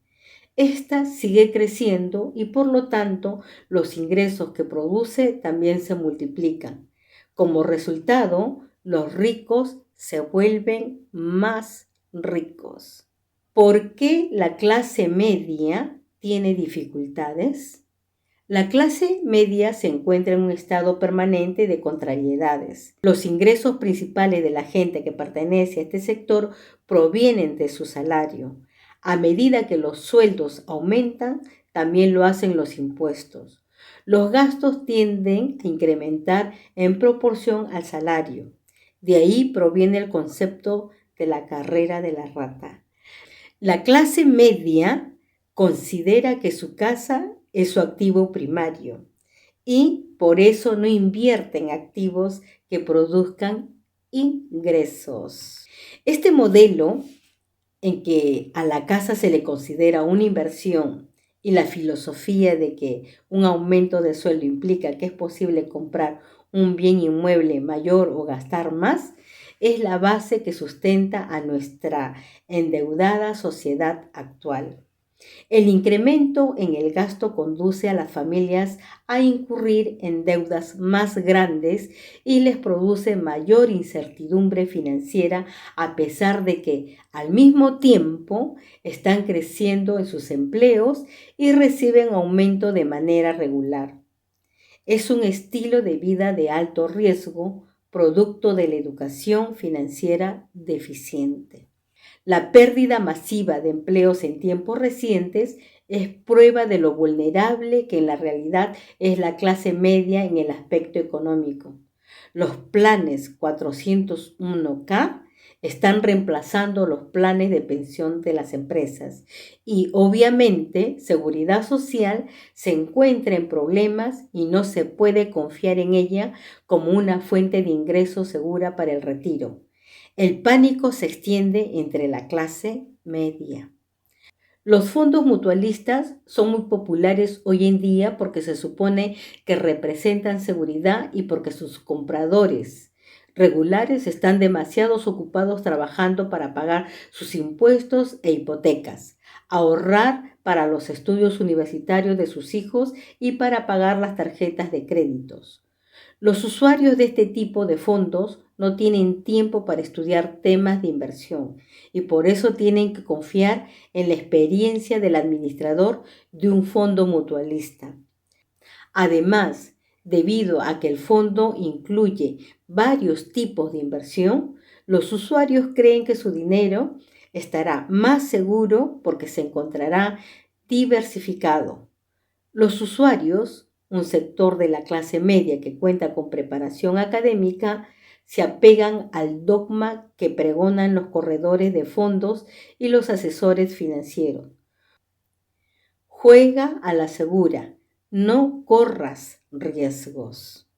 Speaker 1: Esta sigue creciendo y por lo tanto los ingresos que produce también se multiplican. Como resultado, los ricos se vuelven más ricos. ¿Por qué la clase media tiene dificultades? La clase media se encuentra en un estado permanente de contrariedades. Los ingresos principales de la gente que pertenece a este sector provienen de su salario. A medida que los sueldos aumentan, también lo hacen los impuestos. Los gastos tienden a incrementar en proporción al salario. De ahí proviene el concepto de la carrera de la rata. La clase media considera que su casa es su activo primario y por eso no invierte en activos que produzcan ingresos. Este modelo en que a la casa se le considera una inversión y la filosofía de que un aumento de sueldo implica que es posible comprar un bien inmueble mayor o gastar más, es la base que sustenta a nuestra endeudada sociedad actual. El incremento en el gasto conduce a las familias a incurrir en deudas más grandes y les produce mayor incertidumbre financiera a pesar de que al mismo tiempo están creciendo en sus empleos y reciben aumento de manera regular. Es un estilo de vida de alto riesgo, producto de la educación financiera deficiente. La pérdida masiva de empleos en tiempos recientes es prueba de lo vulnerable que en la realidad es la clase media en el aspecto económico. Los planes 401(k) están reemplazando los planes de pensión de las empresas y obviamente Seguridad Social se encuentra en problemas y no se puede confiar en ella como una fuente de ingresos segura para el retiro. El pánico se extiende entre la clase media. Los fondos mutualistas son muy populares hoy en día porque se supone que representan seguridad y porque sus compradores regulares están demasiado ocupados trabajando para pagar sus impuestos e hipotecas, ahorrar para los estudios universitarios de sus hijos y para pagar las tarjetas de créditos. Los usuarios de este tipo de fondos no tienen tiempo para estudiar temas de inversión y por eso tienen que confiar en la experiencia del administrador de un fondo mutualista. Además, debido a que el fondo incluye varios tipos de inversión, los usuarios creen que su dinero estará más seguro porque se encontrará diversificado. Los usuarios, un sector de la clase media que cuenta con preparación académica, se apegan al dogma que pregonan los corredores de fondos y los asesores financieros. Juega a la segura, no corras riesgos.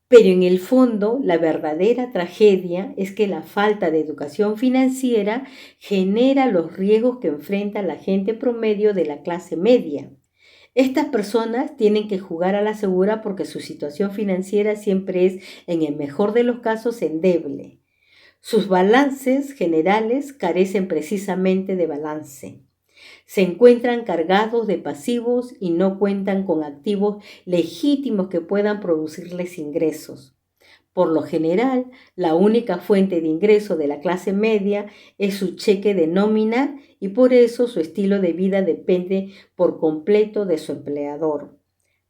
Speaker 1: Pero en el fondo, la verdadera tragedia es que la falta de educación financiera genera los riesgos que enfrenta la gente promedio de la clase media. Estas personas tienen que jugar a la segura porque su situación financiera siempre es, en el mejor de los casos, endeble. Sus balances generales carecen precisamente de balance. Se encuentran cargados de pasivos y no cuentan con activos legítimos que puedan producirles ingresos. Por lo general, la única fuente de ingreso de la clase media es su cheque de nómina y por eso su estilo de vida depende por completo de su empleador.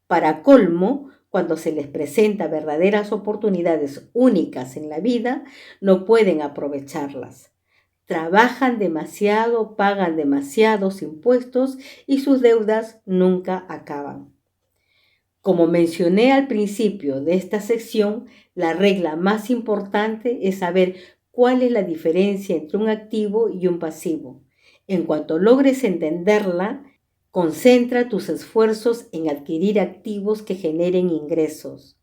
Speaker 1: Para colmo, cuando se les presenta verdaderas oportunidades únicas en la vida, no pueden aprovecharlas. Trabajan demasiado, pagan demasiados impuestos y sus deudas nunca acaban. Como mencioné al principio de esta sección, la regla más importante es saber cuál es la diferencia entre un activo y un pasivo. En cuanto logres entenderla, concentra tus esfuerzos en adquirir activos que generen ingresos.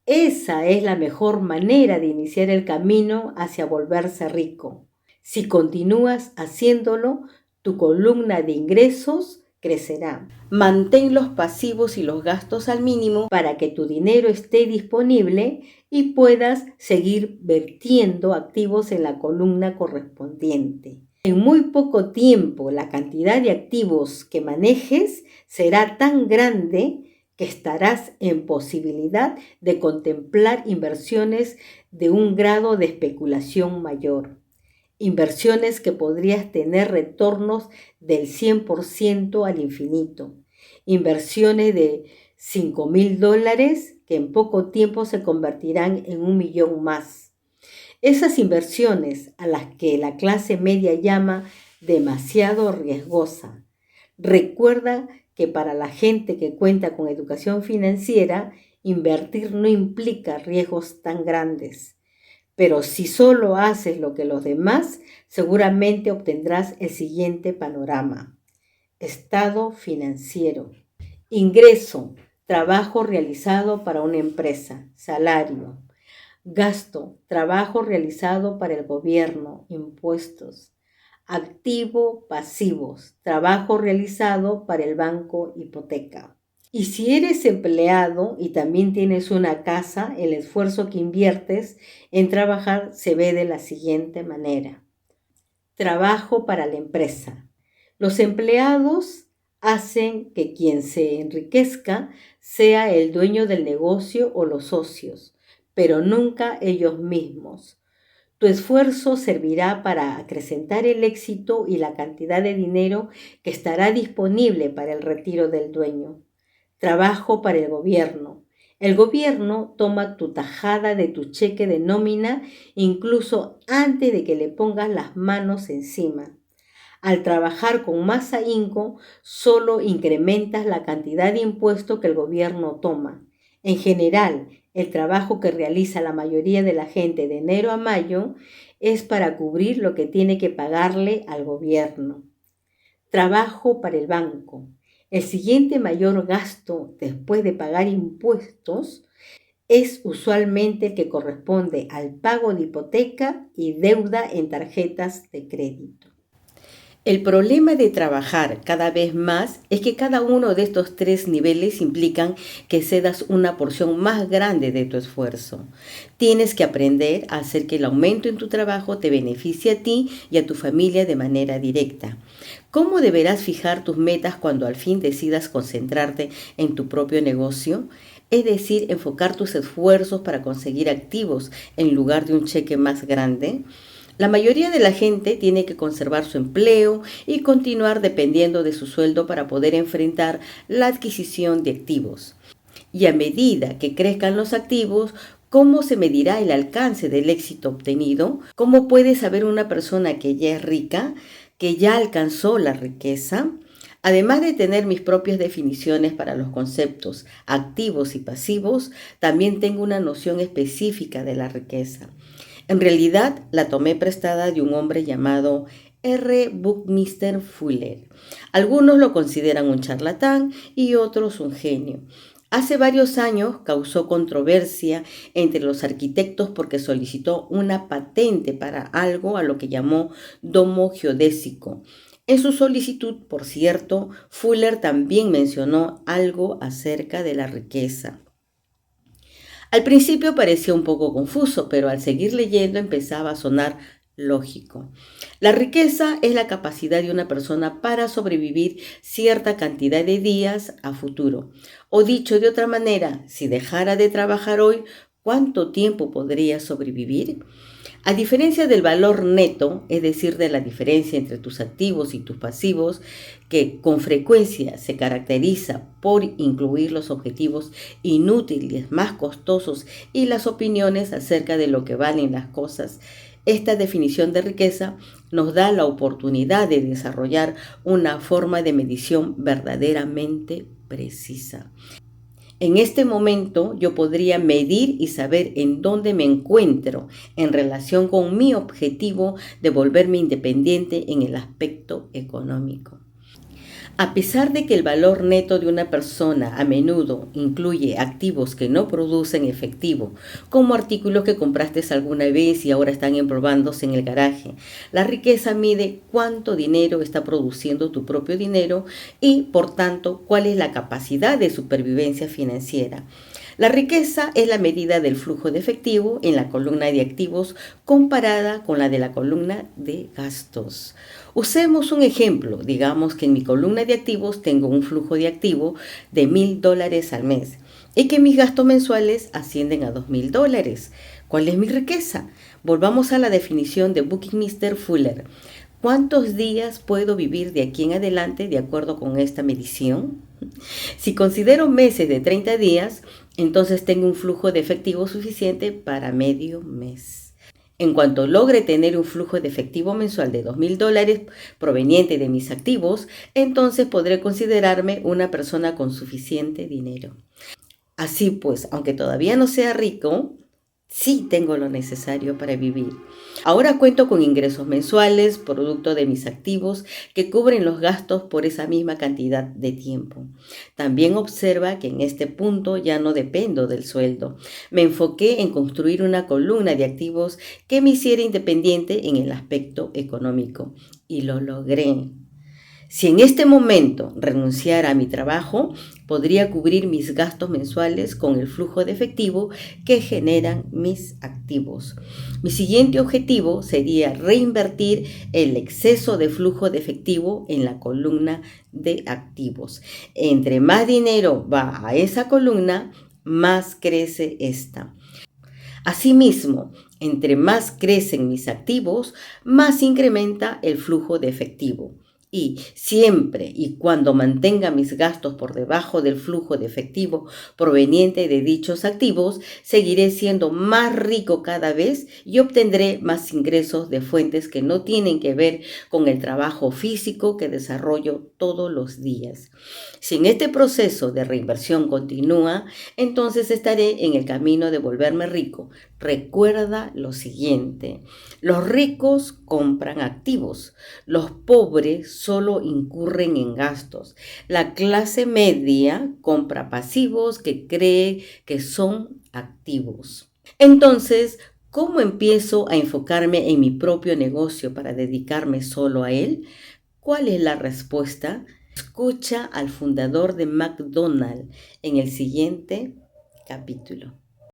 Speaker 1: Esa es la mejor manera de iniciar el camino hacia volverse rico. Si continúas haciéndolo, tu columna de ingresos crecerá. Mantén los pasivos y los gastos al mínimo para que tu dinero esté disponible y puedas seguir vertiendo activos en la columna correspondiente. En muy poco tiempo, la cantidad de activos que manejes será tan grande que estarás en posibilidad de contemplar inversiones de un grado de especulación mayor. Inversiones que podrías tener retornos del 100% al infinito. Inversiones de $5,000 que en poco tiempo se convertirán en 1,000,000 más. Esas inversiones a las que la clase media llama demasiado riesgosa. Recuerda que para la gente que cuenta con educación financiera, invertir no implica riesgos tan grandes. Pero si solo haces lo que los demás, seguramente obtendrás el siguiente panorama. Estado financiero. Ingreso, trabajo realizado para una empresa, salario. Gasto, trabajo realizado para el gobierno, impuestos. Activo, pasivos, trabajo realizado para el banco, hipoteca. Y si eres empleado y también tienes una casa, el esfuerzo que inviertes en trabajar se ve de la siguiente manera. Trabajo para la empresa. Los empleados hacen que quien se enriquezca sea el dueño del negocio o los socios, pero nunca ellos mismos. Tu esfuerzo servirá para acrecentar el éxito y la cantidad de dinero que estará disponible para el retiro del dueño. Trabajo para el gobierno. El gobierno toma tu tajada de tu cheque de nómina incluso antes de que le pongas las manos encima. Al trabajar con más ahínco, solo incrementas la cantidad de impuesto que el gobierno toma. En general, el trabajo que realiza la mayoría de la gente de enero a mayo es para cubrir lo que tiene que pagarle al gobierno. Trabajo para el banco. El siguiente mayor gasto después de pagar impuestos es usualmente el que corresponde al pago de hipoteca y deuda en tarjetas de crédito. El problema de trabajar cada vez más es que cada uno de estos 3 niveles implican que cedas una porción más grande de tu esfuerzo. Tienes que aprender a hacer que el aumento en tu trabajo te beneficie a ti y a tu familia de manera directa. ¿Cómo deberás fijar tus metas cuando al fin decidas concentrarte en tu propio negocio? Es decir, enfocar tus esfuerzos para conseguir activos en lugar de un cheque más grande. La mayoría de la gente tiene que conservar su empleo y continuar dependiendo de su sueldo para poder enfrentar la adquisición de activos. Y a medida que crezcan los activos, ¿cómo se medirá el alcance del éxito obtenido? ¿Cómo puede saber una persona que ya es rica, que ya alcanzó la riqueza? Además de tener mis propias definiciones para los conceptos activos y pasivos, también tengo una noción específica de la riqueza. En realidad, la tomé prestada de un hombre llamado R. Buckminster Fuller. Algunos lo consideran un charlatán y otros un genio. Hace varios años causó controversia entre los arquitectos porque solicitó una patente para algo a lo que llamó domo geodésico. En su solicitud, por cierto, Fuller también mencionó algo acerca de la riqueza. Al principio parecía un poco confuso, pero al seguir leyendo empezaba a sonar lógico. La riqueza es la capacidad de una persona para sobrevivir cierta cantidad de días a futuro. O dicho de otra manera, si dejara de trabajar hoy, ¿cuánto tiempo podría sobrevivir? A diferencia del valor neto, es decir, de la diferencia entre tus activos y tus pasivos, que con frecuencia se caracteriza por incluir los objetivos inútiles, más costosos y las opiniones acerca de lo que valen las cosas, esta definición de riqueza nos da la oportunidad de desarrollar una forma de medición verdaderamente precisa. En este momento yo podría medir y saber en dónde me encuentro en relación con mi objetivo de volverme independiente en el aspecto económico. A pesar de que el valor neto de una persona a menudo incluye activos que no producen efectivo, como artículos que compraste alguna vez y ahora están empolvándose en el garaje, la riqueza mide cuánto dinero está produciendo tu propio dinero y, por tanto, cuál es la capacidad de supervivencia financiera. La riqueza es la medida del flujo de efectivo en la columna de activos comparada con la de la columna de gastos. Usemos un ejemplo. Digamos que en mi columna de activos tengo un flujo de activo de $1,000 al mes y que mis gastos mensuales ascienden a $2,000. ¿Cuál es mi riqueza? Volvamos a la definición de Buckminster Fuller. ¿Cuántos días puedo vivir de aquí en adelante de acuerdo con esta medición? Si considero meses de 30 días, entonces tengo un flujo de efectivo suficiente para medio mes. En cuanto logre tener un flujo de efectivo mensual de $2,000 proveniente de mis activos, entonces podré considerarme una persona con suficiente dinero. Así pues, aunque todavía no sea rico, sí tengo lo necesario para vivir. Ahora cuento con ingresos mensuales, producto de mis activos, que cubren los gastos por esa misma cantidad de tiempo. También observa que en este punto ya no dependo del sueldo. Me enfoqué en construir una columna de activos que me hiciera independiente en el aspecto económico. Y lo logré. Si en este momento renunciara a mi trabajo, podría cubrir mis gastos mensuales con el flujo de efectivo que generan mis activos. Mi siguiente objetivo sería reinvertir el exceso de flujo de efectivo en la columna de activos. Entre más dinero va a esa columna, más crece esta. Asimismo, entre más crecen mis activos, más incrementa el flujo de efectivo. Y siempre y cuando mantenga mis gastos por debajo del flujo de efectivo proveniente de dichos activos, seguiré siendo más rico cada vez y obtendré más ingresos de fuentes que no tienen que ver con el trabajo físico que desarrollo todos los días. Si en este proceso de reinversión continúa, entonces estaré en el camino de volverme rico. Recuerda lo siguiente: los ricos compran activos, los pobres solo incurren en gastos. La clase media compra pasivos que cree que son activos. Entonces, ¿cómo empiezo a enfocarme en mi propio negocio para dedicarme solo a él? ¿Cuál es la respuesta? Escucha al fundador de McDonald's en el siguiente capítulo.